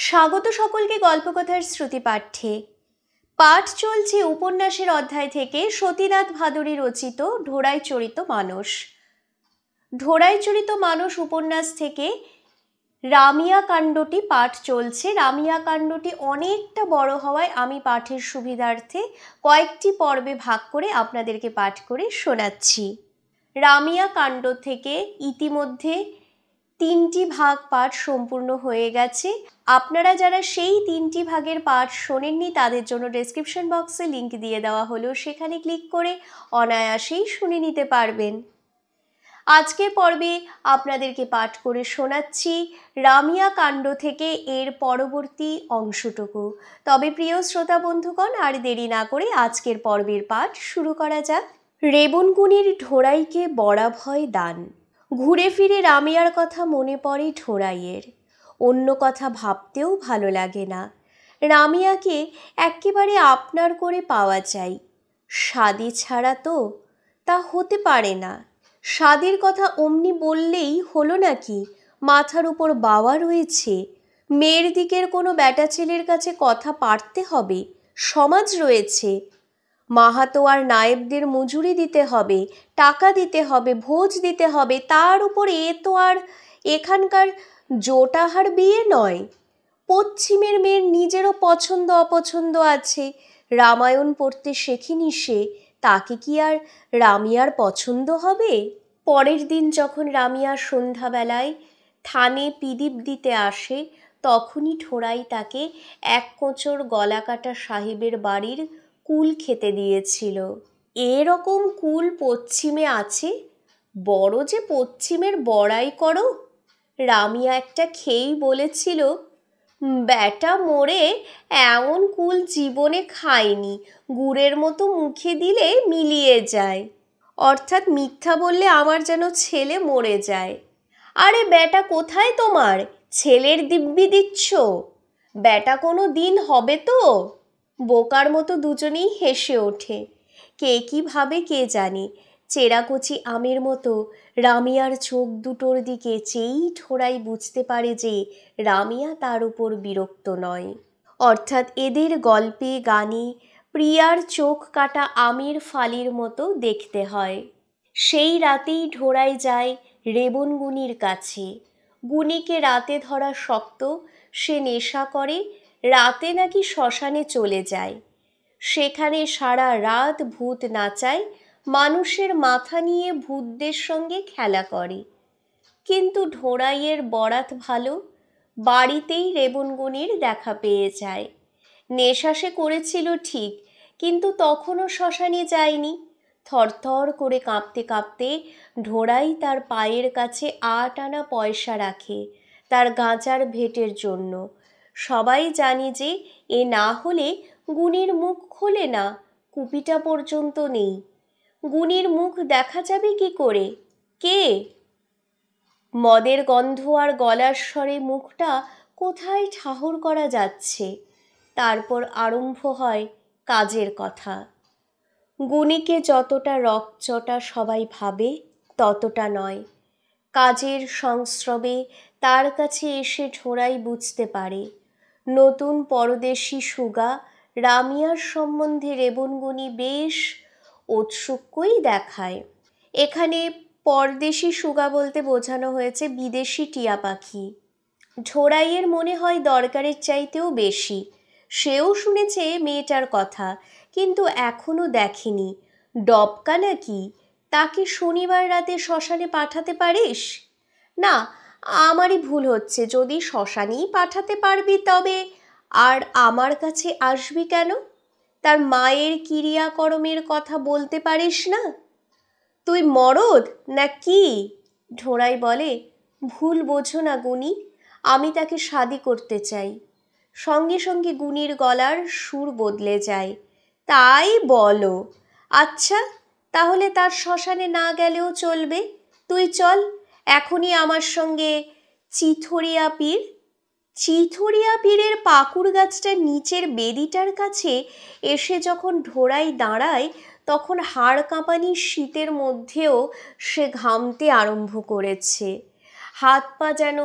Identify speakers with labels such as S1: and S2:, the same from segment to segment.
S1: স্বাগত সকলকে গল্পকথার শ্রুতি পাঠ্যে। পাঠ চলছে উপন্যাসের অধ্যায় থেকে সতীনাথ ভাদুড়ী রচিত ঢোড়াই চরিত মানস। ঢোড়াই চরিত মানস উপন্যাস থেকে রামিয়া কাণ্ডটি পাঠ চলছে। রামিয়া কাণ্ডটি অনেকটা বড় হওয়ায় আমি পাঠের সুবিধার্থে কয়েকটি পর্বে ভাগ করে আপনাদেরকে পাঠ করে শোনাচ্ছি। রামিয়া কাণ্ড থেকে ইতিমধ্যে 3টি ভাগ পাঠ সম্পূর্ণ হয়ে গেছে। আপনারা যারা সেই 3টি ভাগের পাঠ শোনেননি তাদের জন্য ডেসক্রিপশন বক্সে লিংক দিয়ে দেওয়া হলো, সেখানে ক্লিক করে অনায়াসেই শুনে নিতে পারবেন। আজকের পর্বে আপনাদেরকে পাঠ করে শোনাচ্ছি রামিয়া কাণ্ড থেকে এর পরবর্তী অংশটুকু। তবে প্রিয় শ্রোতা বন্ধুগণ, আর দেরি না করে আজকের পর্বের পাঠ শুরু করা যাক। রেবনগুনির ঢোড়াইকে বরাভয় দান। ঘুরে ফিরে রামিয়ার কথা মনে পড়ে ঢোড়াইয়ের। অন্য কথা ভাবতেও ভালো লাগে না। রামিয়াকে একেবারে আপনার করে পাওয়া চাই। সাদি ছাড়া তো তা হতে পারে না। সাদির কথা অমনি বললেই হলো নাকি? মাথার উপর বাওয়া রয়েছে, মেয়ের দিকের কোনো বেটা ছেলের কাছে কথা পারতে হবে, সমাজ রয়েছে, মাহাতো আর নায়েবদের মজুরি দিতে হবে, টাকা দিতে হবে, ভোজ দিতে হবে, তার উপর এ তো আর এখানকার জোটাহার বিয়ে নয়। পশ্চিমের মেয়ের নিজেরও পছন্দ অপছন্দ আছে। রামায়ণ পড়তে শেখেনি সে, তাকে কি আর রামিয়ার পছন্দ হবে? পরের দিন যখন রামিয়া সন্ধ্যাবেলায় থানে পিদিপ দিতে আসে, তখনই ঢোড়াই তাকে এক কোঁচর গলাকাটা সাহেবের বাড়ির কুল খেতে দিয়েছিল। এরকম কুল পশ্চিমে আছে? বড় যে পশ্চিমের বড়াই করো। রামিয়া একটা খেয়েই বলেছিল, ব্যাটা মোড়ে এমন কুল জীবনে খায়নি, গুড়ের মতো মুখে দিলে মিলিয়ে যায়। অর্থাৎ মিথ্যা বললে আমার যেন ছেলে মরে যায়। আরে ব্যাটা কোথায় তোমার? ছেলের দিব্যি দিচ্ছ? ব্যাটা কোনো দিন হবে তো? বোকার মতো দুজনেই হেসে ওঠে। কে কি ভাবে কে জানে। চেরাকচি আমের মতো রামিয়ার চোখ দুটোর দিকে চেয়েই ঢোড়াই বুঝতে পারে যে রামিয়া তার উপর বিরক্ত নয়। অর্থাৎ এদের গল্পে গানে প্রিয়ার চোখ কাটা আমের ফালির মতো দেখতে হয়। সেই রাতেই ঢোড়াই যায় রেবনগুনির কাছে। গুনিকে রাতে ধরা শক্ত, সে নেশা করে, রাতে নাকি শ্মশানে চলে যায়। সেখানে সারা রাত ভূত নাচায়, মানুষের মাথা নিয়ে ভূতদের সঙ্গে খেলা করে। কিন্তু ঢোড়াইয়ের বরাত ভালো, বাড়িতেই রেবনগুনির দেখা পেয়ে যায়। নেশা সে করেছিল ঠিক, কিন্তু তখনও শ্মশানে যায়নি। থরথর করে কাঁপতে কাঁপতে ঢোড়াই তার পায়ের কাছে 8 আনা পয়সা রাখে তার গাঁজার ভেটের জন্য। সবাই জানে যে এ না হলে গুনির মুখ খোলে না, কুপিটা পর্যন্ত নেই। গুনির মুখ দেখা যাবে কি করে? কে? মদের গন্ধ আর গলার স্বরে মুখটা কোথায় ঠাহর করা যাচ্ছে। তারপর আরম্ভ হয় কাজের কথা। গুনিকে যতটা রকচটা সবাই ভাবে ততটা নয়। কাজের সংস্রবে তার কাছে এসে ঢোড়াই বুঝতে পারে নতুন পরদেশি সুগা রামিয়ার সম্বন্ধে রেবনগুনি বেশ ঔৎসুক্যই দেখায়। এখানে পরদেশি সুগা বলতে বোঝানো হয়েছে বিদেশি টিয়া পাখি। ঢোড়াইয়ের মনে হয় দরকারের চাইতেও বেশি। সেও শুনেছে মেয়েটার কথা, কিন্তু এখনো দেখেনি। ডবকা নাকি? তাকে শনিবার রাতে শ্মশানে পাঠাতে পারিস? না, আমারই ভুল হচ্ছে। যদি শ্মশানেই পাঠাতে পারবি তবে আর আমার কাছে আসবি কেন? তার মায়ের ক্রিয়াকর্মের কথা বলতে পারিস না? তুই মরদ না কি? ঢোড়াই বলে, ভুল বোঝো না গুনি, আমি তাকে শাদি করতে চাই। সঙ্গে সঙ্গে গুনির গলার সুর বদলে যায়। তাই বলো? আচ্ছা, তাহলে তার শ্মশানে না গেলেও চলবে। তুই চল এখনই আমার সঙ্গে চিথরিয়া পীর। চিথরিয়া পীরের পাকুড় গাছটার নিচের বেদিটার কাছে এসে যখন ঢোড়াই দাঁড়ায়, তখন হাড় কাঁপানি শীতের মধ্যেও সে ঘামতে আরম্ভ করেছে। হাত পা যেন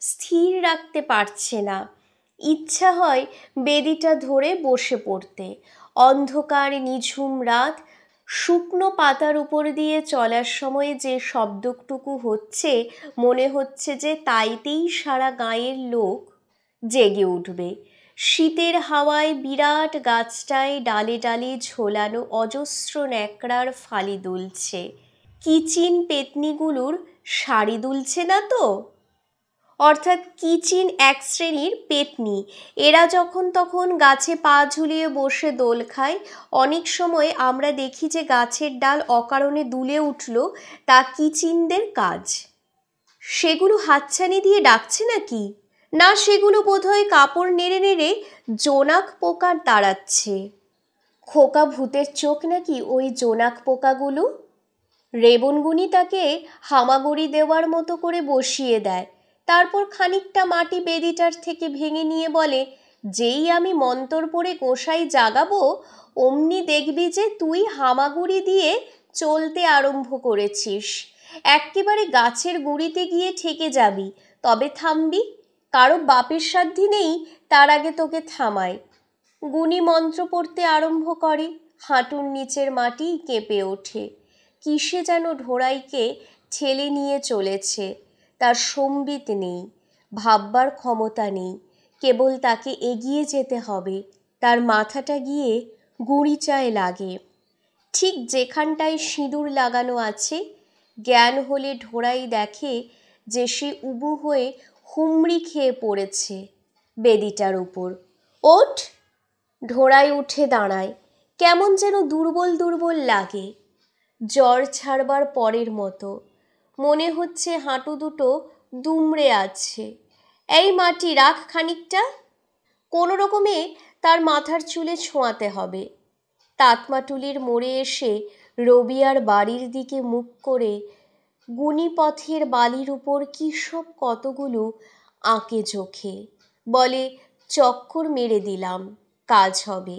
S1: স্থির রাখতে পারছে না। ইচ্ছা হয় বেদিটা ধরে বসে পড়তে। অন্ধকার নিঝুম রাত, শুকনো পাতার উপর দিয়ে চলার সময় যে শব্দটুকু হচ্ছে, মনে হচ্ছে যে তাইতেই সারা গাঁয়ের লোক জেগে উঠবে। শীতের হাওয়ায় বিরাট গাছটায় ডালে ডালে ঝোলানো অজস্র ন্যাকড়ার ফালি দুলছে। কিচিন পেতনিগুলোর শাড়ি দুলছে না তো? অর্থাৎ কিচিন এক শ্রেণীর পেতনি। এরা যখন তখন গাছে পা ঝুলিয়ে বসে দোল খায়। অনেক সময় আমরা দেখি যে গাছের ডাল অকারণে দুলে উঠল, তা কিচিনদের কাজ। সেগুলো হাতছানি দিয়ে ডাকছে নাকি? না, সেগুলো বোধহয় কাপড় নেড়ে নেড়ে জোনাক পোকার তাড়াচ্ছে। খোকা ভূতের চোখ নাকি ওই জোনাক পোকাগুলো। রেবনগুনি তাকে হামাগুড়ি দেওয়ার মতো করে বসিয়ে দেয়। তারপর খানিকটা মাটি বেদিটার থেকে ভেঙে নিয়ে বলে, যেই আমি মন্তর পড়ে গোসাই জাগাবো, অমনি দেখবি যে তুই হামাগুড়ি দিয়ে চলতে আরম্ভ করেছিস। এক্কেবারে গাছের গুঁড়িতে গিয়ে ঠেকে যাবি, তবে থামবি। কারো বাপের সাধ্যি নেই তার আগে তোকে থামায়। গুনি মন্ত্র পড়তে আরম্ভ করে। হাঁটুর নিচের মাটি কেঁপে ওঠে। কিসে যেন ঢোড়াইকে ঠেলে নিয়ে চলেছে। তার সম্বিত নেই, ভাববার ক্ষমতা নেই, কেবল তাকে এগিয়ে যেতে হবে। তার মাথাটা গিয়ে গুঁড়িচায় লাগে, ঠিক যেখানটায় সিঁদুর লাগানো আছে। জ্ঞান হলে ঢোড়াই দেখে যে সে উবু হয়ে হুমড়ি খেয়ে পড়েছে বেদিটার উপর। ওঠ! ঢোড়াই উঠে দাঁড়ায়। কেমন যেন দুর্বল দুর্বল লাগে, জ্বর ছাড়বার পরের মতো। মনে হচ্ছে হাঁটু দুটো দুমড়ে আছে। এই মাটি রাখ খানিকটা। কোনো রকমে তার মাথার চুলে ছোঁয়াতে হবে। তাতমাটুলির মোড়ে এসে রবিয়ার বাড়ির দিকে মুখ করে গুণিপথের বালির উপর কী সব কতগুলো আঁকে চোখে বলে, চক্কর মেরে দিলাম, কাজ হবে।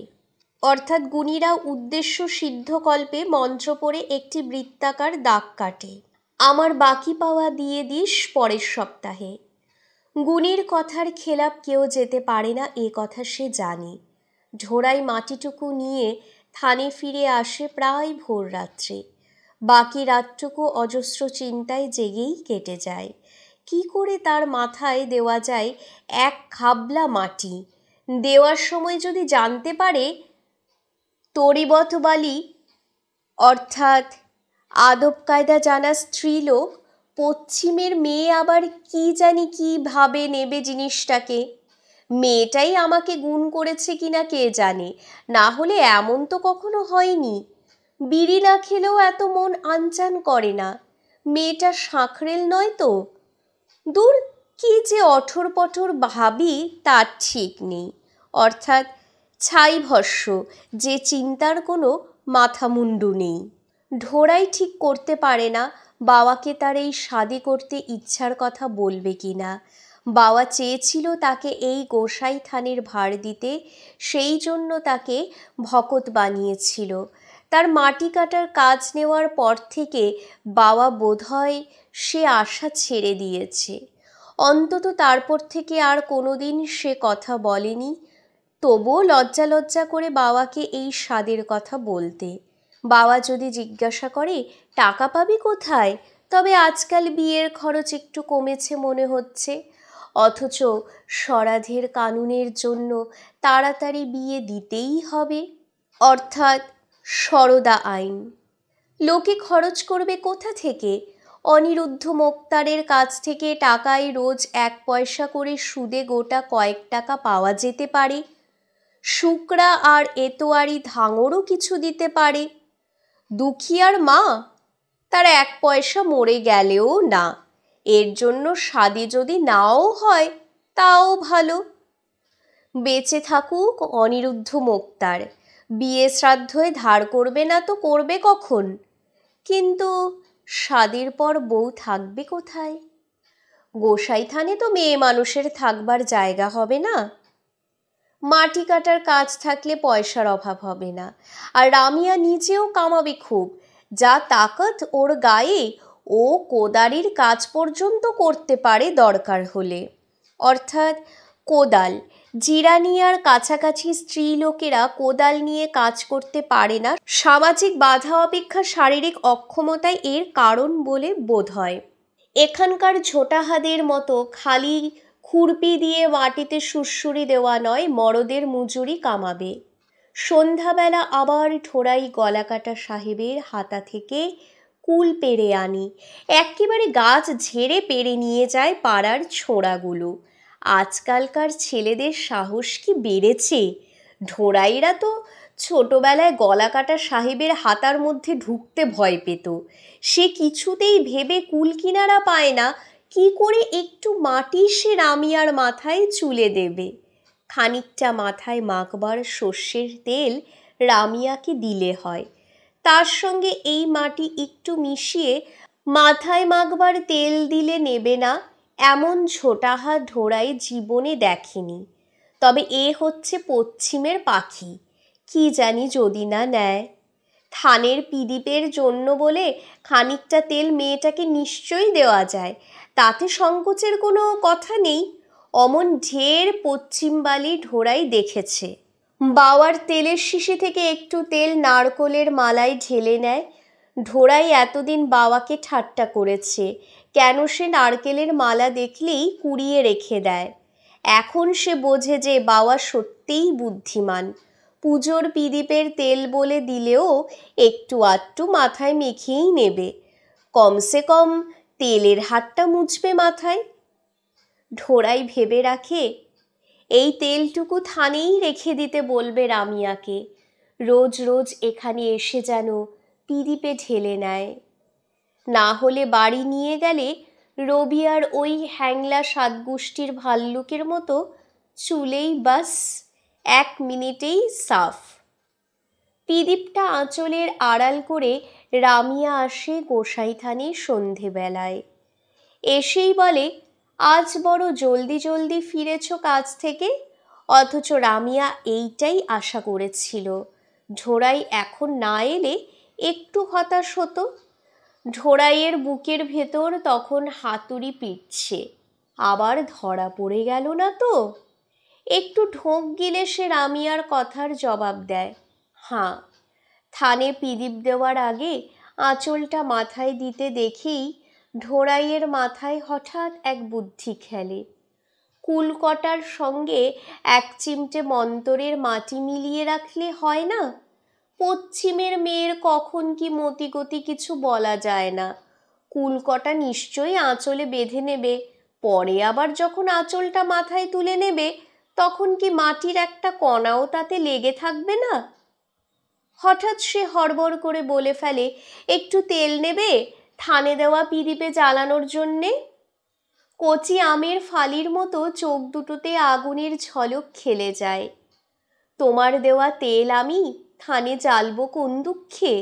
S1: অর্থাৎ গুণীরা উদ্দেশ্য সিদ্ধকল্পে মন্ত্র পড়ে একটি বৃত্তাকার দাগ কাটে। আমার বাকি পাওয়া দিয়ে দিস পরের সপ্তাহে। গুণীর কথার খেলাপ কেউ যেতে পারে না, এ কথা সে জানে। ঢোড়াই মাটিটুকু নিয়ে থানে ফিরে আসে প্রায় ভোর রাত্রে। বাকি রাতটুকু অজস্র চিন্তায় জেগেই কেটে যায়। কি করে তার মাথায় দেওয়া যায় এক খাবলা মাটি? দেওয়ার সময় যদি জানতে পারে তরিবত বালি, অর্থাৎ আদব কায়দা জানা স্ত্রীলোক, পশ্চিমের মেয়ে আবার কি জানি কি ভাবে নেবে জিনিসটাকে। মেয়েটাই আমাকে গুণ করেছে কিনা কে জানে, না হলে এমন তো কখনো হয়নি। বিড়ি না খেলেও এত মন আনচান করে না। মেয়েটা শাঁখরেল নয় তো? দূর, কি যে অঠর পঠর ভাবি তার ঠিক নেই। অর্থাৎ ছাই ভস্য, যে চিন্তার কোনো মাথা মুন্ডু নেই। ঢোড়াই ঠিক করতে পারে না বাবাকে তার এই শাদি করতে ইচ্ছার কথা বলবে কি না। বাবা চেয়েছিল তাকে এই গোসাই থানের ভার দিতে, সেই জন্য তাকে ভকত বানিয়েছিল। তার মাটি কাটার কাজ নেওয়ার পর থেকে বাবা বোধহয় সে আশা ছেড়ে দিয়েছে। অন্তত তারপর থেকে আর কোনোদিন সে কথা বলেনি। তবুও লজ্জা লজ্জা করে বাবাকে এই স্বাদের কথা বলতে। বাবা যদি জিজ্ঞাসা করে টাকা পাবি কোথায়, তবে আজকাল বিয়ের খরচ একটু কমেছে মনে হচ্ছে, অথচ সরাধের কানুনের জন্য তাড়াতাড়ি বিয়ে দিতেই হবে, অর্থাৎ সরদা আইন। লোকে খরচ করবে কোথা থেকে? অনিরুদ্ধ মোক্তারের কাছ থেকে টাকায় রোজ 1 পয়সা করে সুদে গোটা কয়েক টাকা পাওয়া যেতে পারে। শুকরা আর এতোয়ারি ধাঙরও কিছু দিতে পারে। দুখিয়ার মা, তার 1 পয়সা মরে গেলেও না। এর জন্য শাদি যদি নাও হয় তাও ভালো। বেঁচে থাকুক অনিরুদ্ধ মোক্তার, বিয়ে শ্রাদ্ধে ধার করবে না তো করবে কখন? কিন্তু শাদির পর বউ থাকবে কোথায়? গোসাই থানে তো মেয়ে মানুষের থাকবার জায়গা হবে না। মাটি কাটার কাজ থাকলে পয়সার অভাব হবে না। আর রামিয়া নিজেও কামাবে খুব। যা তাকত ওর গায়ে, ও কোদারির কাজ পর্যন্ত করতে পারে দরকার হলে। অর্থাৎ কোদাল, জিরানিয়ার কাছাকাছি স্ত্রীলোকেরা কোদাল নিয়ে কাজ করতে পারে না, সামাজিক বাধা অপেক্ষা শারীরিক অক্ষমতাই এর কারণ বলে বোধ হয়। এখানকার ঝোটাহাদের মতো খালি খুরপি দিয়ে মাটিতে সুড়সুড়ি দেওয়া নয়, মরদের মজুরি কামাবে। সন্ধ্যাবেলা আবার ঢোড়াই গলাকাটা সাহেবের হাতা থেকে কুল পেড়ে আনি, একেবারে গাছ ঝেড়ে পেড়ে নিয়ে যায় পাড়ার ছোড়াগুলো। আজকালকার ছেলেদের সাহস কি বেড়েছে! ঢোড়াইরা তো ছোটবেলায় গলাকাটা সাহেবের হাতার মধ্যে ঢুকতে ভয় পেত। সে কিছুতেই ভেবে কুল কিনারা পায় না কি করে একটু মাটি সে রামিয়ার মাথায় চুলে দেবে। খানিকটা মাথায় মাখবার সর্ষের তেল রামিয়াকে দিলে হয়, তার সঙ্গে এই মাটি একটু মিশিয়ে মাথায় মাখবার তেল দিলে নেবে না, এমন ঝোটাহা ঢোড়াই জীবনে দেখেনি। তবে এ হচ্ছে পশ্চিমের পাখি, কি জানি যদি না নেয়। থানের পিদিপের জন্য বলে খানিকটা তেল মেয়েটাকে নিশ্চয়ই দেওয়া যায়, তাতে সংকোচের কোনো কথা নেই। অমন ঢের পশ্চিমবালি ঢোড়াই দেখেছে। বাওয়ার তেলের শিশি থেকে একটু তেল নারকোলের মালায় ঢেলে নেয়। ঢোড়াই এতদিন বাওয়াকে ঠাট্টা করেছে, কেন সে নারকেলের মালা দেখলেই কুড়িয়ে রেখে দেয়। এখন সে বোঝে যে বাওয়া সত্যিই বুদ্ধিমান। পুজোর পিদিপের তেল বলে দিলেও একটু আধটু মাথায় মেখেই নেবে, কমসে কম তেলের হাতটা মুছবে মাথায়। ঢোড়াই ভেবে রাখে এই তেলটুকু থানেই রেখে দিতে বলবে রামিয়াকে, রোজ রোজ এখানে এসে যেন পিদিপে ঢেলে নেয়। না হলে বাড়ি নিয়ে গেলে রবিয়ার ওই হ্যাংলা সাতগুষ্টির ভাল্লুকের মতো চুলেই বাস 1 মিনিটেই সাফ। পিদিপটা আঁচলের আড়াল করে রামিয়া আসে গোসাইথানে সন্ধেবেলায়। এসেই বলে, আজ বড় জলদি জলদি ফিরেছ কাজ থেকে। অথচ রামিয়া এইটাই আশা করেছিল, ঢোড়াই এখন না এলে একটু হতাশ হতো। ঢোড়াইয়ের বুকের ভেতর তখন হাতুড়ি পিটছে, আবার ধরা পড়ে গেল না তো। একটু ঢোক গিলে সে রামিয়ার কথার জবাব দেয়, হাঁ। থানে পিদিপ দেওয়ার আগে আঁচলটা মাথায় দিতে দেখেই ঢোড়াইয়ের মাথায় হঠাৎ এক বুদ্ধি খেলে। কুল কটার সঙ্গে 1 চিমটে মন্তরের মাটি মিলিয়ে রাখলে হয় না? পশ্চিমের মেয়ের কখন কি মতিগতি কিছু বলা যায় না। কুল কটা নিশ্চয়ই আঁচলে বেঁধে নেবে, পরে আবার যখন আঁচলটা মাথায় তুলে নেবে তখন কি মাটির একটা কণাও তাতে লেগে থাকবে না? হঠাৎ সে হড়বড় করে বলে ফেলে, একটু তেল নেবে থানে দেওয়া পিদিপে জ্বালানোর জন্যে। কচি আমের ফালির মতো চোখ দুটোতে আগুনের ঝলক খেলে যায়। তোমার দেওয়া তেল আমি থানে জ্বালবো কোন দুঃখে?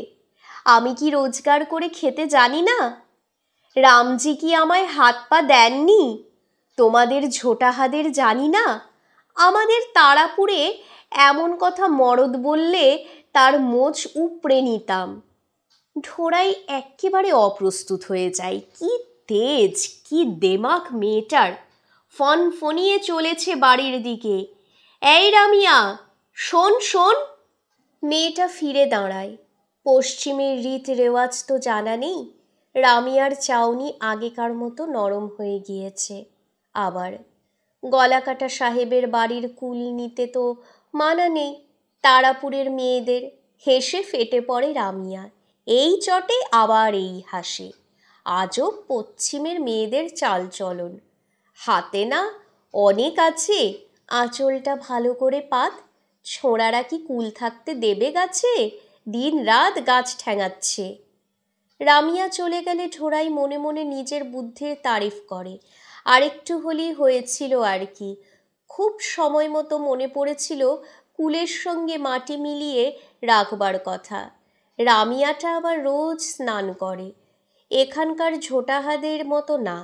S1: আমি কি রোজগার করে খেতে জানি না? রামজি কি আমায় হাত পা দেননি? তোমাদের ঝোটাহাদের জানি না? আমাদের তারাপুরে এমন কথা মরদ বললে তার মোচ উপড়ে নিতাম। ঢোড়াই একেবারে অপ্রস্তুত হয়ে যায়। কি তেজ, কি দেমাক মেয়েটার! ফনফনিয়ে চলেছে বাড়ির দিকে। এই রামিয়া, শোন শোন। মেয়েটা ফিরে দাঁড়ায়। পশ্চিমের রীত রেওয়াজ তো জানা নেই, রামিয়ার চাউনি আগেকার মতো নরম হয়ে গিয়েছে। আবার গলাকাটা সাহেবের বাড়ির কুল নিতে তো মানা নেই তারাপুরের মেয়েদের। হেসে ফেটে পড়ে রামিয়া, এই চটে আবার এই হাসে। আজব পশ্চিমের মেয়েদের চালচলন। হাতে না অনেক আছে, আঁচলটা ভালো করে পাত। ছোঁড়ারা কি কুল থাকতে দেবে গাছে? দিন রাত গাছ ঠ্যাঙাচ্ছে। রামিয়া চলে গেলে ঢোড়াই মনে মনে নিজের বুদ্ধির তারিফ করে। আরেকটু হলেই হয়েছিল আর কি। খুব সময় মতো মনে পড়েছিল কুলের সঙ্গে মাটি মিলিয়ে রাখবার কথা। রামিয়াটা আবার রোজ স্নান করে, এখানকার ঝোটাহাদের মতো না।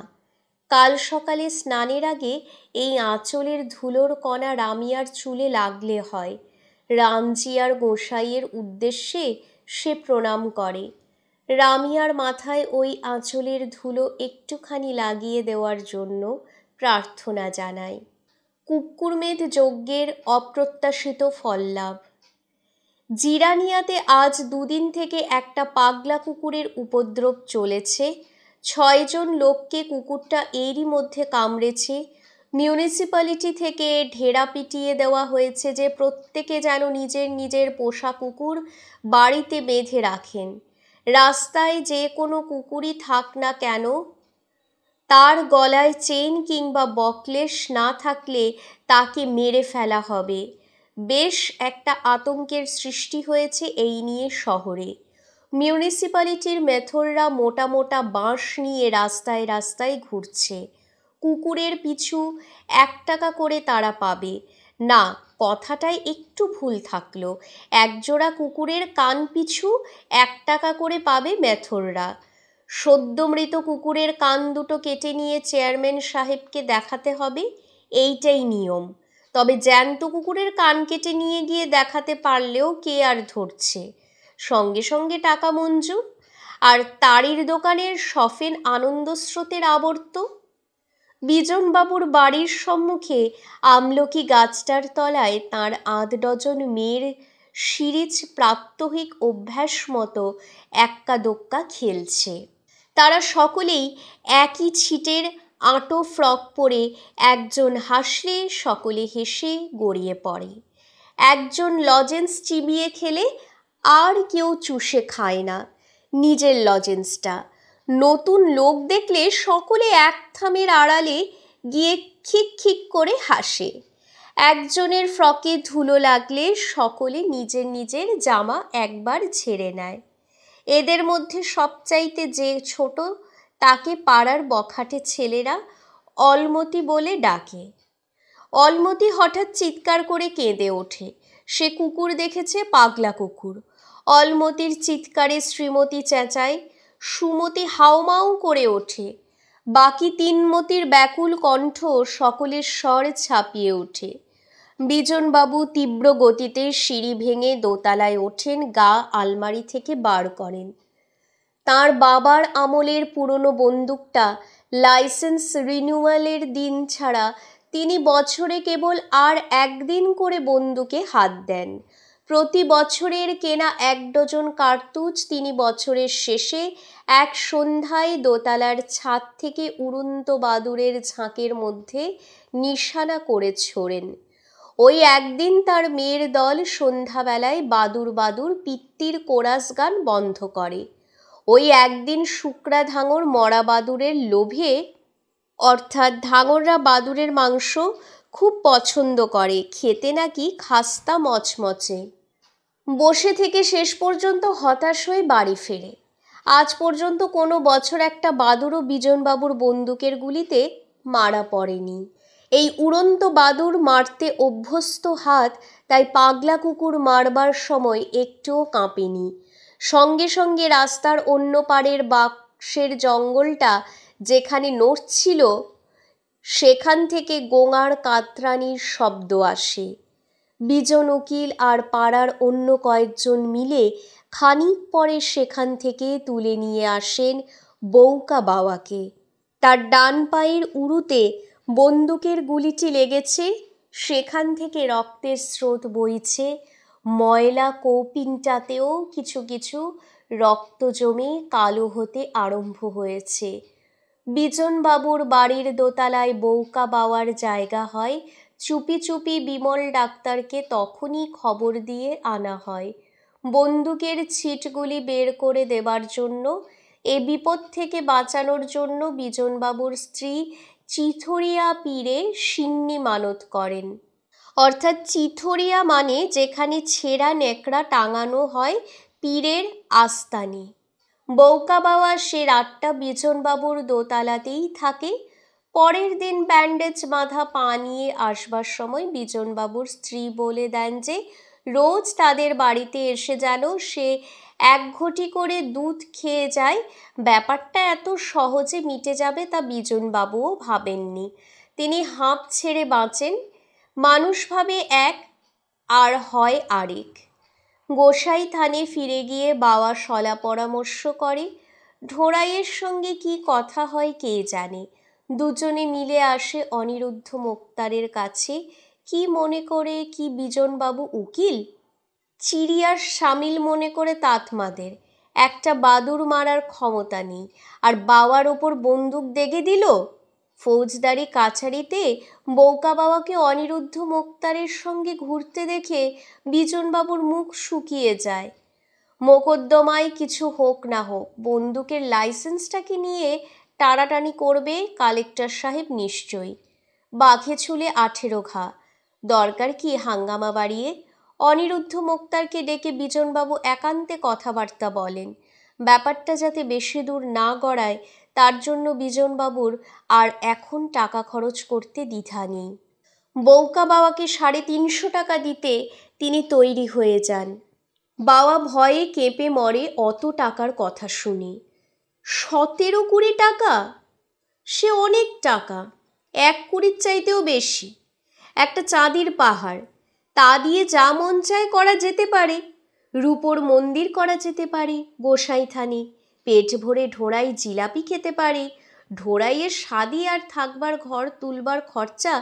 S1: কাল সকালে স্নানের আগে এই আঁচলের ধুলোর কণা রামিয়ার চুলে লাগলে হয়। রামজি আর গোসাইয়ের উদ্দেশ্যে সে প্রণাম করে। রামিয়ার মাথায় ওই আঁচলের ধুলো একটুখানি লাগিয়ে দেওয়ার জন্য প্রার্থনা জানায়। কুক্কুরমেধ যজ্ঞের অপ্রত্যাশিত ফললাভ। জিরানিয়াতে আজ 2 দিন থেকে একটা পাগলা কুকুরের উপদ্রব চলেছে। 6 জন লোককে কুকুরটা এরই মধ্যে কামড়েছে। মিউনিসিপ্যালিটি থেকে ঢেরা পিটিয়ে দেওয়া হয়েছে যে প্রত্যেকে যেন নিজের নিজের পোষা কুকুর বাড়িতে বেঁধে রাখেন। রাস্তায় যে কোনো কুকুরই থাক না কেন, তার গলায় চেন কিংবা বকলেস না থাকলে তাকে মেরে ফেলা হবে। বেশ একটা আতঙ্কের সৃষ্টি হয়েছে এই নিয়ে শহরে। মিউনিসিপ্যালিটির মেথররা মোটা মোটা বাঁশ নিয়ে রাস্তায় রাস্তায় ঘুরছে। কুকুরের পিছু 1 টাকা করে তারা পাবে না, কথাটায় একটু ভুল থাকলো। একজোড়া কুকুরের কান পিছু 1 টাকা করে পাবে মেথররা। সদ্য মৃত কুকুরের কান দুটো কেটে নিয়ে চেয়ারম্যান সাহেবকে দেখাতে হবে, এইটাই নিয়ম। তবে জ্যান্ত কুকুরের কান কেটে নিয়ে গিয়ে দেখাতে পারলেও কে আর ধরছে, সঙ্গে সঙ্গে টাকা মঞ্জুর। আর তারির দোকানের সফেন আনন্দস্রোতের আবর্ত। বিজনবাবুর বাড়ির সম্মুখে আমলকি গাছটার তলায় তাঁর 8 ডজন মেয়ের সিরিজ প্রাত্যহিক অভ্যাস মতো এক্কা দোক্কা খেলছে। তারা সকলেই একই ছিটের আঁটো ফ্রক পরে একজন হাসলে সকলে হেসে গড়িয়ে পড়ে। একজন লজেন্স চিবিয়ে খেলে আর কেউ চুষে খায় না নিজের লজেন্সটা। নতুন লোক দেখলে সকলে এক থামের আড়ালে গিয়ে খিক খিক করে হাসে। একজনের ফ্রকে ধুলো লাগলে সকলে নিজের নিজের জামা একবার ঝেড়ে নেয়। এদের মধ্যে সবচাইতে যে ছোট তাকে পাড়ার বখাটে ছেলেরা অলমতি বলে ডাকে। অলমতি হঠাৎ চিৎকার করে কেঁদে ওঠে। সে কুকুর দেখেছে, পাগলা কুকুর। অলমতির চিৎকারে শ্রীমতী চেঁচায়, সুমতি হাউমাউ করে ওঠে। বাকি 3 মতির ব্যাকুল কণ্ঠ সকলের স্বর ছাপিয়ে ওঠে। বিজনবাবু তীব্র গতিতে সিঁড়ি ভেঙে দোতলায় ওঠেন, গা আলমারি থেকে বার করেন তাঁর বাবার আমলের পুরনো বন্দুকটা। লাইসেন্স রিনিউয়ালের দিন ছাড়া তিনি বছরে কেবল আর 1 দিন করে বন্দুকে হাত দেন। প্রতি বছরের কেনা 1 ডজন কার্তুজ তিনি বছরের শেষে এক সন্ধ্যায় দোতলার ছাদ থেকে উড়ন্ত বাদুড়ের ঝাঁকের মধ্যে নিশানা করে ছোড়েন। ওই একদিন তার মেয়ের দল সন্ধ্যাবেলায় বাদুর বাদুর পিত্তির কোরাস গান বন্ধ করে। ওই একদিন শুকরা ধাঙর মরা বাদুরের লোভে, অর্থাৎ ধাঙররা বাদুরের মাংস খুব পছন্দ করে, খেতে নাকি খাস্তা মচমচে। বসে থেকে শেষ পর্যন্ত হতাশ হয়ে বাড়ি ফেরে। আজ পর্যন্ত কোনো বছর একটা বাদুরও বিজনবাবুর বন্দুকের গুলিতে মারা পড়েনি। এই উড়ন্ত বাদুর মারতে অভ্যস্ত হাত তাই পাগলা কুকুর মারবার সময় একটুও কাঁপেনি। সঙ্গে সঙ্গে রাস্তার অন্য পাড়ের বাক্সের জঙ্গলটা যেখানে নড়ছিল সেখান থেকে গোঙার কাতরানির শব্দ আসে। বিজন উকিল আর পাড়ার অন্য কয়েকজন মিলে খানিক পরে সেখান থেকে তুলে নিয়ে আসেন বৌকা বাওয়াকে। তার ডান পায়ের উরুতে বন্দুকের গুলিটি লেগেছে, সেখান থেকে রক্তের স্রোত বইছে। ময়লা কৌপিনটাতেও কিছু কিছু রক্ত জমে কালো হতে আরম্ভ হয়েছে। বিজনবাবুর বাড়ির দোতলায় বৌকা বাওয়ার জায়গা হয়। চুপি চুপি বিমল ডাক্তারকে তখনই খবর দিয়ে আনা হয় বন্দুকের ছিটগুলি বের করে দেবার জন্য। এ বিপদ থেকে বাঁচানোর জন্য বিজনবাবুর স্ত্রী চিথরিয়া পীরে সিন্নি মানত করেন। অর্থাৎ চিথরিয়া মানে যেখানে ছেঁড়া নেকড়া টাঙানো হয় পীরের আস্তানি। বৌকা বাওয়া সে রাতটা বিজনবাবুর দোতলাতেই থাকে। পরের দিন ব্যান্ডেজ বাঁধা পা নিয়ে আসবার সময় বিজনবাবুর স্ত্রী বলে দেন যে রোজ তাদের বাড়িতে এসে যেন সে 1 ঘটি করে দুধ খেয়ে যায়। ব্যাপারটা এত সহজে মিটে যাবে তা বিজনবাবুও ভাবেননি। তিনি হাঁপ ছেড়ে বাঁচেন। মানুষ ভাবে এক আর হয় আরেক। গোসাই থানে ফিরে গিয়ে বাবা সলা পরামর্শ করে। ঢোড়াইয়ের সঙ্গে কি কথা হয় কে জানে। দুজনে মিলে আসে অনিরুদ্ধ মোক্তারের কাছে। কি মনে করে? কি বিজনবাবু উকিল? চিড়িয়ার সামিল মনে করে তাতমাদের একটা বাদুড় মারার ক্ষমতা নেই, আর বাবার ওপর বন্দুক দেগে দিল। ফৌজদারি কাছারিতে বৌকা বাবাকে অনিরুদ্ধ মোক্তারের সঙ্গে ঘুরতে দেখে বিজনবাবুর মুখ শুকিয়ে যায়। মোকদ্দমায় কিছু হোক না হোক, বন্দুকের লাইসেন্সটাকে নিয়ে টানাটানি করবে কালেক্টর সাহেব নিশ্চয়ই। বাঘে ছুলে 18 ঘা, দরকার কি হাঙ্গামা বাড়িয়ে? অনিরুদ্ধ মোক্তারকে ডেকে বিজনবাবু একান্তে কথাবার্তা বলেন। ব্যাপারটা যাতে বেশি দূর না গড়ায় তার জন্য বিজনবাবুর আর এখন টাকা খরচ করতে দ্বিধা নেই। বৌকা বাবাকে 350 টাকা দিতে তিনি তৈরি হয়ে যান। বাবা ভয়ে কেঁপে মরে অত টাকার কথা শুনে। 17-20 টাকা? সে অনেক টাকা, 1 কোটির চাইতেও বেশি। একটা চাঁদির পাহাড়, তা দিয়ে যা মন চায় করা যেতে পারে। রূপোর মন্দির করা যেতে পারে গোসাইথানে, পেট ভরে ঢোড়াই জিলাপি খেতে পারে। ঢোড়াইয়ের স্বাদই আর থাকবার ঘর তুলবার খরচা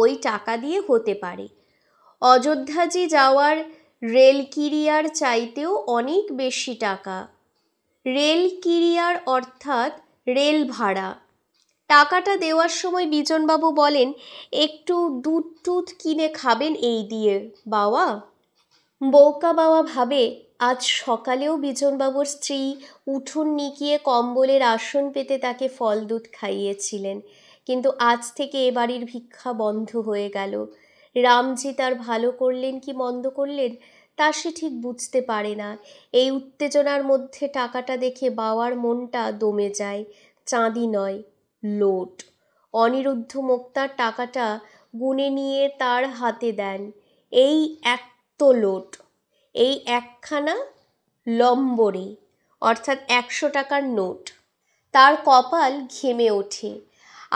S1: ওই টাকা দিয়ে হতে পারে। অযোধ্যাজি যাওয়ার রেল কিরিয়ার চাইতেও অনেক বেশি টাকা। রেল কিরিয়ার অর্থাৎ রেল ভাড়া। টাকাটা দেওয়ার সময় বিজনবাবু বলেন, একটু দুধ টুধ কিনে খাবেন এই দিয়ে বাবা। বৌকা বাবা ভাবে, আজ সকালেও বিজনবাবুর স্ত্রী উঠোন নিকিয়ে কম্বলের আসন পেতে তাকে ফল দুধ খাইয়েছিলেন, কিন্তু আজ থেকে এ বাড়ির ভিক্ষা বন্ধ হয়ে গেল। রামজি তার ভালো করলেন কি মন্দ করলেন তা সে ঠিক বুঝতে পারে না। এই উত্তেজনার মধ্যে টাকাটা দেখে বাবার মনটা দমে যায়। চাঁদি নয়, লোট। অনিরুদ্ধ মোক্তার টাকাটা গুনে নিয়ে তার হাতে দেন। এই এত লোট, এই একখানা লম্বরে অর্থাৎ 100 টাকার নোট। তার কপাল ঘেমে ওঠে।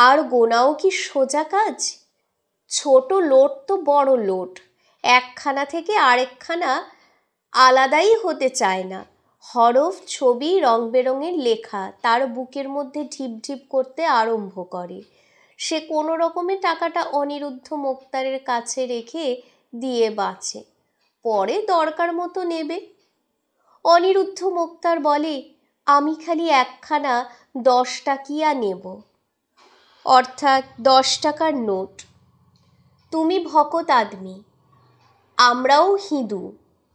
S1: আর গোনাও কি সোজা কাজ? ছোট লোট তো বড় লোট, একখানা থেকে আরেকখানা আলাদাই হতে চায় না। হরফ, ছবি, রং বেরঙের লেখা তার বুকের মধ্যে ঢিপ ঢিপ করতে আরম্ভ করে। সে কোনো রকমে টাকাটা অনিরুদ্ধ মোক্তারের কাছে রেখে দিয়ে বাঁচে, পরে দরকার মতো নেবে। অনিরুদ্ধ মোক্তার বলে, আমি খালি একখানা 10 টাকিয়া নেব, অর্থাৎ 10 টাকার নোট। তুমি ভকত আদমি, আমরাও হিঁদু,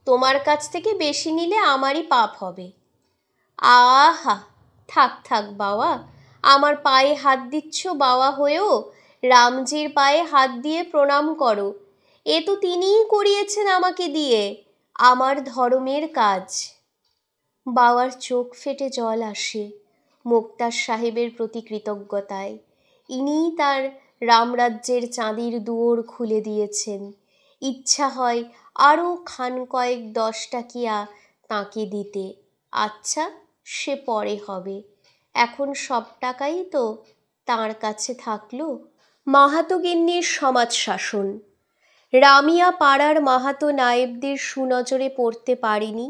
S1: তোমার কাছ থেকে বেশি নিলে আমারই পাপ হবে। আহা, থাক থাক বাবা, আমার পায়ে হাত দিচ্ছ বাবা হয়েও, রামজির পায়ে হাত দিয়ে প্রণাম করো। এ তো তিনিই করিয়েছেন আমাকে দিয়ে, আমার ধর্মের কাজ। বাবার চোখ ফেটে জল আসে মোক্তার সাহেবের প্রতি কৃতজ্ঞতায়। ইনিই তার রামরাজ্যের চাঁদির দুয়ার খুলে দিয়েছেন। ইচ্ছা হয় আরও খান কয়েক 10 টাকিয়া তাঁকে দিতে। আচ্ছা, সে পরে হবে, এখন সব টাকাই তো তাঁর কাছে থাকলো। মাহাতো গিন্নির সমাজ শাসন। রামিয়া পাড়ার মাহাতো নায়েবদের সুনজরে পড়তে পারেনি।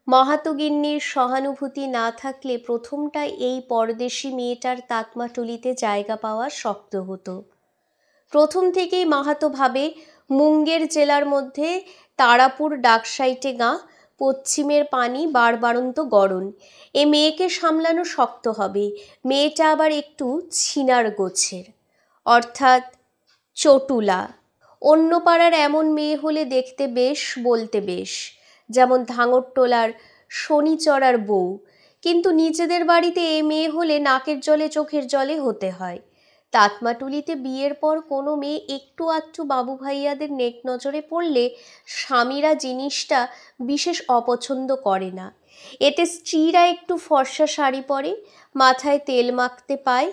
S1: মাহাতো গিন্নির সহানুভূতি না থাকলে প্রথমটাই এই পরদেশি মেয়েটার তাতমাটুলিতে জায়গা পাওয়া শক্ত হতো। প্রথম থেকেই মাহাতো ভাবে, মুঙ্গের জেলার মধ্যে তারাপুর ডাকসাইটে গাঁ, পশ্চিমের পানি বাড়বাড়ন্ত গড়ন। এ মেয়েকে সামলানো শক্ত হবে। মেয়েটা আবার একটু ছিনার গোছের, অর্থাৎ চটুলা। অন্য পাড়ার এমন মেয়ে হলে দেখতে বেশ, বলতে বেশ, যেমন ধাঙরটোলার শনিচড়ার বউ, কিন্তু নিজেদের বাড়িতে এ মেয়ে হলে নাকের জলে চোখের জলে হতে হয়। তাতমাটুলিতে বিয়ের পর কোনো মেয়ে একটু আধটু বাবু ভাইয়াদের নেক নজরে পড়লে স্বামীরা জিনিসটা বিশেষ অপছন্দ করে না। এতে স্ত্রীরা একটু ফর্সা শাড়ি পরে, মাথায় তেল মাখতে পায়।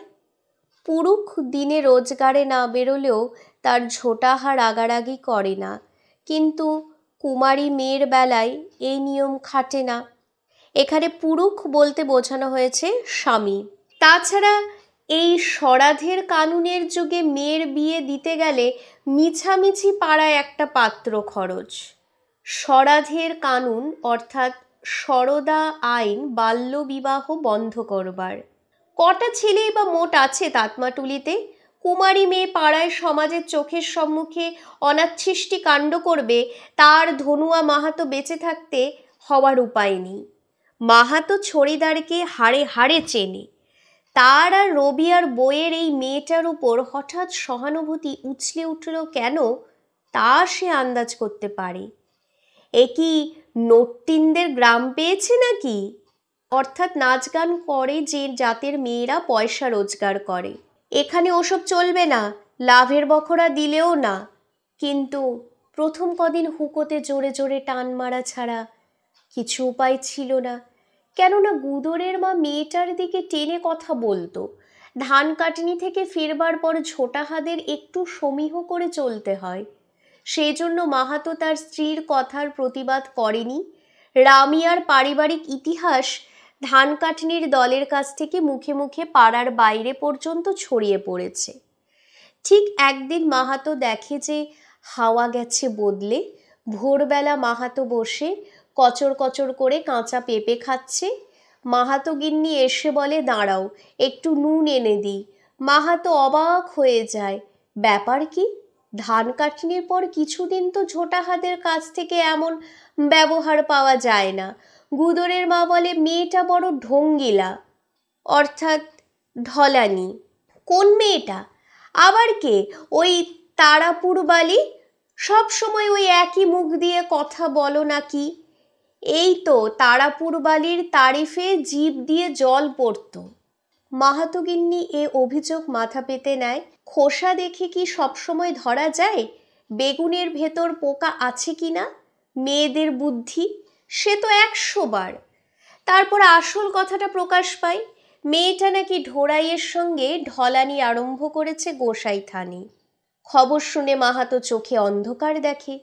S1: পুরুষ দিনে রোজগারে না বেরোলেও তার ঝোঁটাহা রাগারাগি করে না, কিন্তু কুমারী মেয়ের বেলায় এই নিয়ম খাটে না। এখানে পুরুষ বলতে বোঝানো হয়েছে স্বামী। তাছাড়া এই সরাধের কানুনের যুগে মেয়ের বিয়ে দিতে গেলে মিছামিছি পাড়ায় একটা পাত্র খরচ। সরাধের কানুন অর্থাৎ সরদা আইন বাল্য বিবাহ বন্ধ করবার। কটা ছেলেই বা মোট আছে তাতমাটুলিতে? কুমারী মেয়ে পাড়ায় সমাজের চোখের সম্মুখে অনাচ্ছিষ্টি কাণ্ড করবে, তার ধনুয়া মাহাতো বেঁচে থাকতে হওয়ার উপায় নেই। মাহাতো ছড়িদারকে হাড়ে হাড়ে চেনে। তার আর রবি আর বইয়ের এই মেয়েটার উপর হঠাৎ সহানুভূতি উছলে উঠল কেন, তা সে আন্দাজ করতে পারে। এ কি নর্তিনদের গ্রাম পেয়েছে নাকি? অর্থাৎ নাচ গান করে যে জাতের মেয়েরা পয়সা রোজগার করে। এখানে ওসব চলবে না, লাভের বখরা দিলেও না। কিন্তু প্রথম কদিন হুকোতে জোরে জোরে টান মারা ছাড়া কিছু উপায় ছিল না। কেননা গুদরের মা মেয়েটার দিকে টেনে কথা বলতো। ধান কাটনি থেকে ফিরবার পর ঝোটাহাদের একটু সমীহ করে চলতে হয়। সেই জন্য মাহাতো তার স্ত্রীর কথার প্রতিবাদ করেনি। রামিয়ার পারিবারিক ইতিহাস ধান কাটনির দলের কাছ থেকে মুখে মুখে পাড়ার বাইরে পর্যন্ত ছড়িয়ে পড়েছে। ঠিক একদিন মাহাতো দেখে যে হাওয়া গেছে বদলে। ভোরবেলা মাহাতো বসে কচর কচর করে কাঁচা পেঁপে খাচ্ছে। মাহাতো গিন্নি এসে বলে, দাঁড়াও একটু নুন এনে দিই। মাহাতো অবাক হয়ে যায়, ব্যাপার কি? ধান কাটনির পর কিছুদিন তো ঝোটাহাদের কাছ থেকে এমন ব্যবহার পাওয়া যায় না। গুদরের মা বলে, মেয়েটা বড় ঢঙ্গিলা, অর্থাৎ ঢলানি। কোন মেয়েটা? আবার কে? ওই তারাপুর বালি। সব সময় ওই একই মুখ দিয়ে কথা বলো নাকি? এই তো তারাপুর বালির তারিফে জিভ দিয়ে জল পড়ত। মাহাতো গিন্নি এ অভিযোগ মাথা পেতে নেয়। খোসা দেখে কি সবসময় ধরা যায় বেগুনের ভেতর পোকা আছে কিনা? মেয়েদের বুদ্ধি সে তো 100 বার। তারপর আসল কথাটা প্রকাশ পায়। মেয়েটা নাকি ঢোড়াইয়ের সঙ্গে ঢলানি আরম্ভ করেছে গোসাই থানে। খবর শুনে মাহাতো চোখে অন্ধকার দেখে।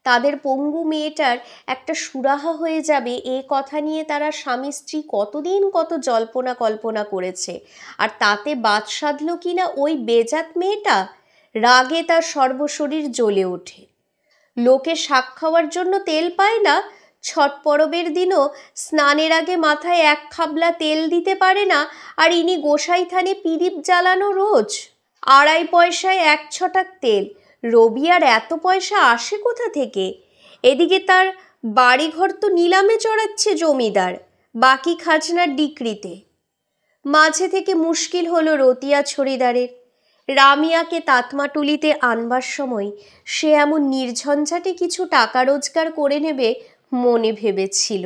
S1: তাদের পঙ্গু মেয়েটার একটা সুরাহা হয়ে যাবে এ কথা নিয়ে তারা স্বামী স্ত্রী কতদিন কত জল্পনা কল্পনা করেছে। আর তাতে বাদ সাধল কিনা ওই বেজাত মেয়েটা। রাগে তার সর্বশরীর জ্বলে ওঠে। লোকে শাক খাওয়ার জন্য তেল পায় না, ছট পরবের দিনও স্নানের আগে মাথায় 1 খাবলা তেল দিতে পারে না, আর ইনি গোসাই থানে পিদিপ জ্বালানো রোজ। 2.5 পয়সায় 1 ছটাক তেল। রবি আর এত পয়সা আসে কোথা থেকে? এদিকে তার বাড়িঘর তো নিলামে চড়াচ্ছে জমিদার, বাকি খাজনার ডিক্রিতে। মাঝে থেকে মুশকিল হলো রতিয়া ছড়িদারের। রামিয়াকে তাতমাটুলিতে আনবার সময় সে এমন নির্ঝঞ্ঝাটে কিছু টাকা রোজগার করে নেবে মনে ভেবেছিল।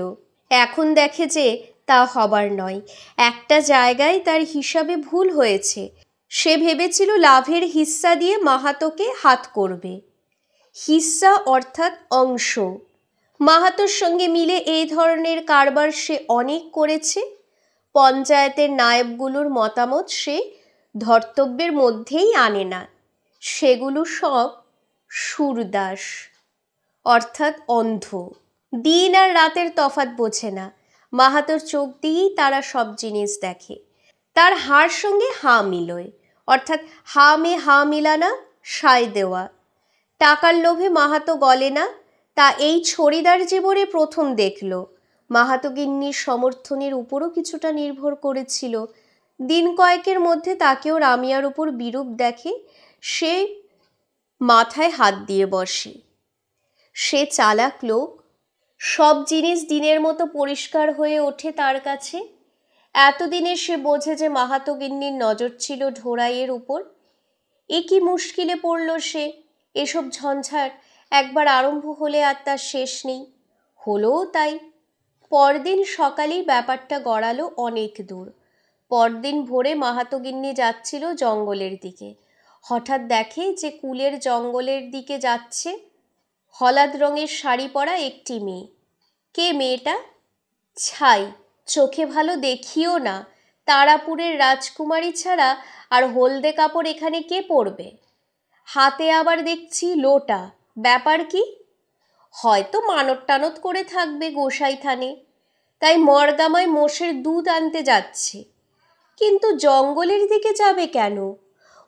S1: এখন দেখে যে তা হবার নয়। একটা জায়গায় তার হিসাবে ভুল হয়েছে। সে ভেবেছিল লাভের হিস্সা দিয়ে মাহাতোকে হাত করবে। হিস্সা অর্থাৎ অংশ। মাহাতোর সঙ্গে মিলে এই ধরনের কারবার সে অনেক করেছে। পঞ্চায়েতের নায়েবগুলোর মতামত সে ধর্তব্যের মধ্যেই আনে না। সেগুলো সব সুরদাস, অর্থাৎ অন্ধ। দিন আর রাতের তফাৎ বোঝে না। মাহাতোর চোখ দিয়েই তারা সব জিনিস দেখে। তার হাড় সঙ্গে হাঁ মিলোয়, অর্থাৎ হা মে হা মিলানা, সায় দেওয়া। টাকার লোভে মাহাতো গলে না, তা এই ছড়িদার জীবনে প্রথম দেখল। মাহাতো গিন্নির সমর্থনের উপরও কিছুটা নির্ভর করেছিল। দিন কয়েকের মধ্যে তাকেও রামিয়ার উপর বিরূপ দেখে। সে মাথায় হাত দিয়ে বসে। সে চালাক লোক। সব জিনিস দিনের মতো পরিষ্কার হয়ে ওঠে তার কাছে। এতদিনে সে বোঝে যে মাহাতো গিন্নির নজর ছিল ঢোড়াইয়ের উপর। এ কি মুশকিলে পড়ল সে। এসব ঝঞ্ঝাট একবার আরম্ভ হলে আর তার শেষ নেই। হলোও তাই। পরদিন সকালেই ব্যাপারটা গড়ালো অনেক দূর। পরদিন ভোরে মাহাতো গিন্নি যাচ্ছিল জঙ্গলের দিকে। হঠাৎ দেখে যে কুলের জঙ্গলের দিকে যাচ্ছে হলাদ রঙের শাড়ি পরা একটি মেয়ে। কে মেয়েটা? ছাই, চোখে ভালো দেখিও না। তারাপুরের রাজকুমারী ছাড়া আর হলদে কাপড় এখানে কে পরবে? হাতে আবার দেখছি লোটা। ব্যাপার কি? হয়তো মানত টানত করে থাকবে গোসাই থানে, তাই মর্দামায় মোষের দুধ আনতে যাচ্ছে। কিন্তু জঙ্গলের দিকে যাবে কেন?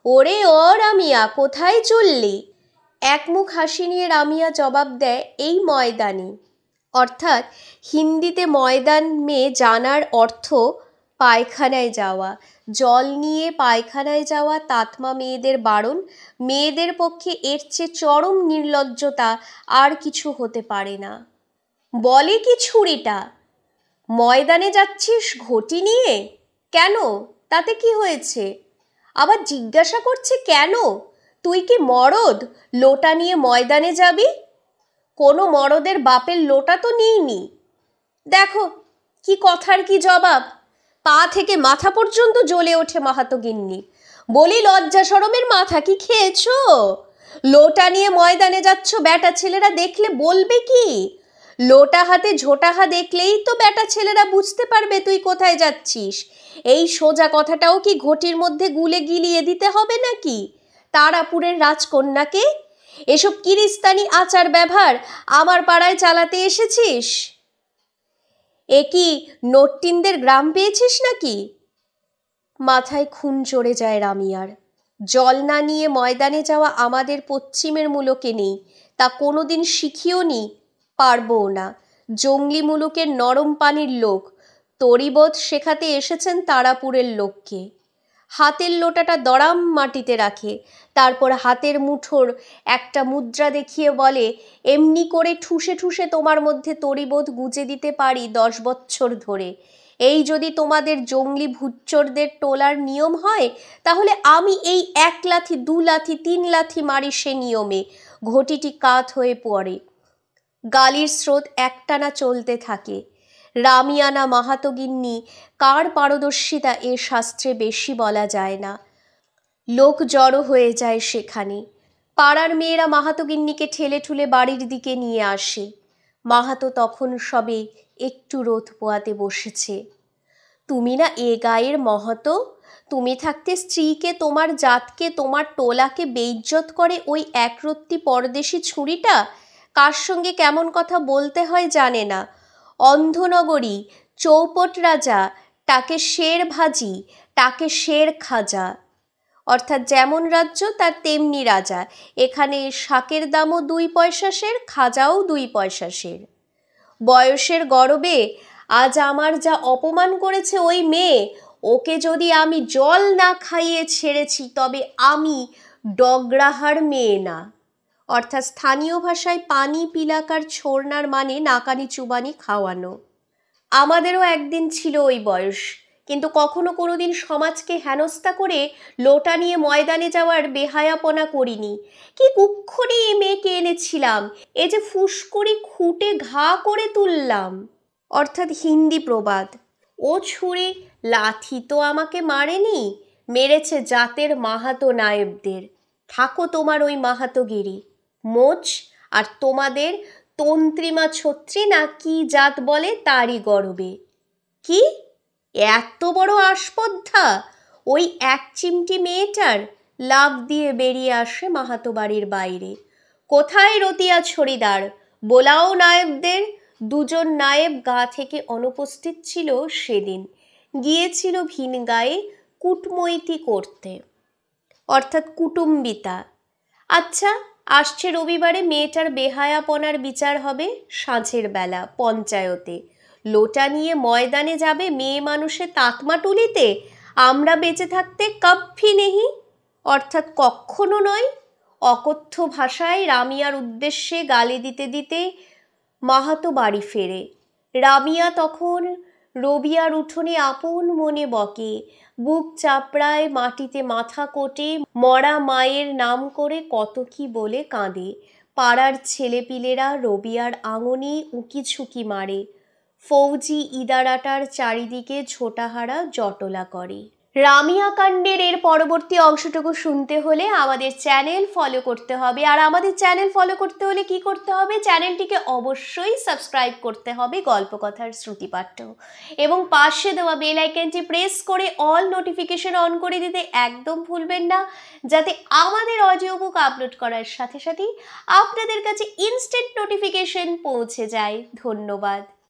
S1: ওরে ও রামিয়া, কোথায় চললি? একমুখ হাসি নিয়ে রামিয়া জবাব দেয়, এই ময়দানে। অর্থাৎ হিন্দিতে ময়দান মে জানার অর্থ পায়খানায় যাওয়া, জল নিয়ে পায়খানায় যাওয়া তাতমা মেয়েদের বারণ। মেয়েদের পক্ষে এর চেয়ে চরম নির্লজ্জতা আর কিছু হতে পারে না। বলে কি ছুরিটা, ময়দানে যাচ্ছিস ঘটি নিয়ে? কেন, তাতে কি হয়েছে? আবার জিজ্ঞাসা করছে কেন, তুই কি মরদ লোটা নিয়ে ময়দানে যাবি? কোনো মরদের বাপের লোটা তো নিইনি। দেখো কি কথার কি জবাব, পা থেকে মাথা পর্যন্ত জ্বলে ওঠে মাহাতো গিন্নি। বলি লজ্জা শরমের মাথা কি খেয়েছো? লোটা নিয়ে ময়দানে যাচ্ছ, বেটা ছেলেরা দেখলে বলবে কি? লোটা হাতে ঝোটাহা দেখলেই তো বেটা ছেলেরা বুঝতে পারবে তুই কোথায় যাচ্ছিস। এই সোজা কথাটাও কি ঘটির মধ্যে গুলে গিলিয়ে দিতে হবে নাকি? তারাপুরের রাজকন্যাকে এসব কিরিস্তানি আচার ব্যবহার আমার পাড়ায় চালাতে এসেছিস? এ কি নট্টিনদের গ্রাম পেয়েছিস নাকি? মাথায় খুন চড়ে যায় রামিয়ার। জল না নিয়ে ময়দানে যাওয়া আমাদের পশ্চিমের মুলুকে নেই, তা কোনোদিন শিখিও নি, পারবও না। জঙ্গলি মুলুকের নরম পানির লোক তরিবোধ শেখাতে এসেছেন তারাপুরের লোককে। হাতের লোটাটা দড়াম মাটিতে রাখে, তারপর হাতের মুঠোর একটা মুদ্রা দেখিয়ে বলে, এমনি করে ঠুসে ঠুসে তোমার মধ্যে তরিবোধ গুজে দিতে পারি 10 বছর ধরে। এই যদি তোমাদের জঙ্গলি ভুচ্চরদের টোলার নিয়ম হয়, তাহলে আমি এই 1 লাথি 2 লাথি 3 লাথি মারি সে নিয়মে। ঘটিটি কাত হয়ে পড়ে। গালির স্রোত একটানা চলতে থাকে। রামিয়ানা মাহাতো গিন্নি কার পারদর্শিতা এ শাস্ত্রে বেশি বলা যায় না। লোক জড়ো হয়ে যায় সেখানে। পাড়ার মেয়েরা মাহাতো গিন্নিকে ঠেলে ঠুলে বাড়ির দিকে নিয়ে আসে। মাহাতো তখন সবে একটু রোদ পোয়াতে বসেছে। তুমি না এ গায়ের মহতো, তুমি থাকতে স্ত্রীকে, তোমার জাতকে, তোমার টোলাকে বেইজ্জত করে ওই একরত্তি পরদেশি ছুরিটা? কার সঙ্গে কেমন কথা বলতে হয় জানে না। অন্ধনগরী, চৌপট রাজা, তাকে শের ভাজি, তাকে শের খাজা। অর্থাৎ যেমন রাজ্য তার তেমনি রাজা। এখানে শাকের দামও 2 পয়সা সের, খাজাও 2 পয়সা সের। বয়সের গরবে আজ আমার যা অপমান করেছে ওই মেয়ে, ওকে যদি আমি জল না খাইয়ে ছেড়েছি তবে আমি ডগরাহার মেয়ে না। অর্থাৎ স্থানীয় ভাষায় পানি পিলাকার ছোড়নার মানে নাকানি চুবানি খাওয়ানো। আমাদেরও একদিন ছিল ওই বয়স, কিন্তু কখনো কোনোদিন সমাজকে হেনস্থা করে লোটা নিয়ে ময়দানে যাওয়ার বেহায়াপনা করিনি। কি কুক্ষণে এই মেয়েকে এনেছিলাম, এ যে ফুসকুড়ি খুঁটে ঘা করে তুললাম। অর্থাৎ হিন্দি প্রবাদ, ও ছুরি লাথি তো আমাকে মারেনি, মেরেছে জাতের মাহাতো নায়েবদের। থাকো তোমার ওই মাহাতোগিরি মোচ, আর তোমাদের তন্ত্রিমা ছত্রী না কি জাত বলে তারই গর্বে। কি এত বড় আসপদ্ধা ওই এক চিমটি মেয়েটার? লাফ দিয়ে বেরিয়ে আসে মাহাতো বাড়ির বাইরে। কোথায় রতিয়া ছড়িদার, বোলাও নায়েবদের। 2 জন নায়েব গা থেকে অনুপস্থিত ছিল সেদিন, গিয়েছিল ভিন গায়ে কুটমৈতি করতে, অর্থাৎ কুটুম্বিতা। আচ্ছা, আসছে রবিবারে মেয়েটার বেহায়াপনার বিচার হবে সাঁঝের বেলা পঞ্চায়েতে। লোটা নিয়ে ময়দানে যাবে মেয়ে মানুষে তাতমা তুলিতে, আমরা বেঁচে থাকতে কভি নেহি, অর্থাৎ কখনো নয়। অকথ্য ভাষায় রামিয়ার উদ্দেশ্যে গালি দিতে দিতে মাহাতো বাড়ি ফেরে। রামিয়া তখন রবিয়ার উঠোনে আপন মনে বকে, বুক চাপড়ায়, মাটিতে মাথা কোটে, মরা মায়ের নাম করে কত কি বলে কাঁদে। পাড়ার ছেলেপিলেরা রবিয়ার আঙনে উকি ঝুঁকি মারে। ফৌজি ইদারাটার চারিদিকে ছোটাহারা জটলা করে। রামিয়া কাণ্ডের এর পরবর্তী অংশটুকু শুনতে হলে আমাদের চ্যানেল ফলো করতে হবে। আর আমাদের চ্যানেল ফলো করতে হলে কি করতে হবে? চ্যানেলটিকে অবশ্যই সাবস্ক্রাইব করতে হবে গল্পকথার শ্রুতিপাঠ্য, এবং পাশে দেওয়া বেল আইকনটি প্রেস করে অল নোটিফিকেশন অন করে দিতে একদম ভুলবেন না, যাতে আমাদের অডিও বুক আপলোড করার সাথে সাথেই আপনাদের কাছে ইনস্ট্যান্ট নোটিফিকেশন পৌঁছে যায়। ধন্যবাদ।